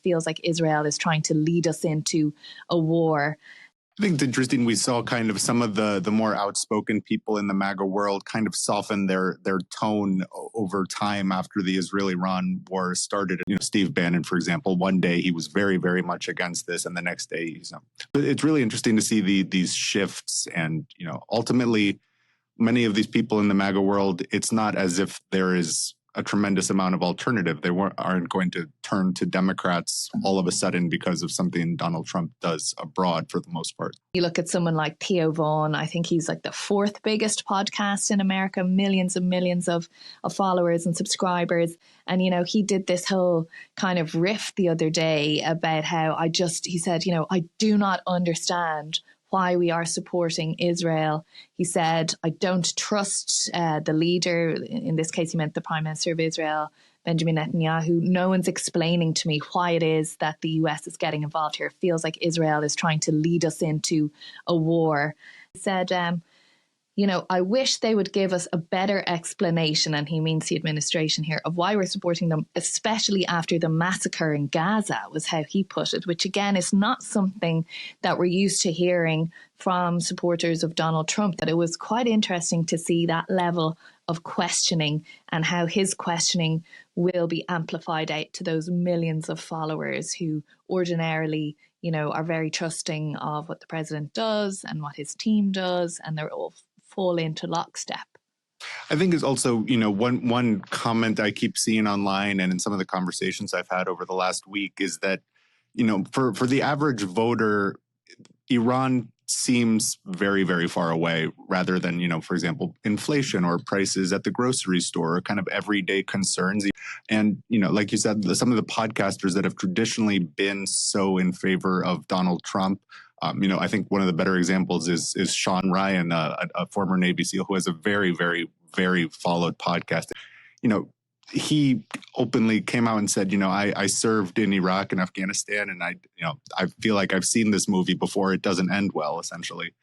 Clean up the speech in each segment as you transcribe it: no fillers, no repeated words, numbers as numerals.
Feels like Israel is trying to lead us into a war. I think it's interesting. We saw kind of some of the more outspoken people in the MAGA world kind of soften their tone over time after the Israel-Iran war started. Steve Bannon, for example, one day he was very, very much against this, and the next day he's not. But it's really interesting to see these shifts, and ultimately, many of these people in the MAGA world, it's not as if there is a tremendous amount of alternative. They aren't going to turn to Democrats all of a sudden because of something Donald Trump does abroad, for the most part. You look at someone like Theo Vaughn. I think he's like the fourth biggest podcast in America, millions and millions of followers and subscribers. And, he did this whole kind of riff the other day about how he said, I do not understand why we are supporting Israel. He said, I don't trust the leader. In this case, he meant the Prime Minister of Israel, Benjamin Netanyahu. No one's explaining to me why it is that the US is getting involved here. It feels like Israel is trying to lead us into a war. He said, I wish they would give us a better explanation, and he means the administration here, of why we're supporting them, especially after the massacre in Gaza, was how he put it, which again is not something that we're used to hearing from supporters of Donald Trump. That it was quite interesting to see that level of questioning and how his questioning will be amplified out to those millions of followers who ordinarily, are very trusting of what the president does and what his team does, and they're all fall into lockstep. I think is also, one comment I keep seeing online and in some of the conversations I've had over the last week is that, for the average voter, Iran seems very, very far away rather than, for example, inflation or prices at the grocery store or kind of everyday concerns. And, like you said, some of the podcasters that have traditionally been so in favor of Donald Trump, I think one of the better examples is Sean Ryan, a former Navy SEAL who has a very, very, very followed podcast. He openly came out and said, I served in Iraq and Afghanistan, and I feel like I've seen this movie before. It doesn't end well, essentially.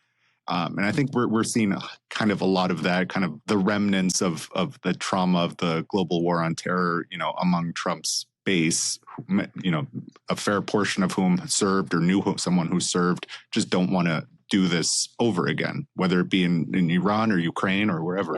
And I think we're seeing kind of a lot of that, kind of the remnants of the trauma of the global war on terror, among Trump's base, a fair portion of whom served or knew someone who served, just don't want to do this over again, whether it be in Iran or Ukraine or wherever.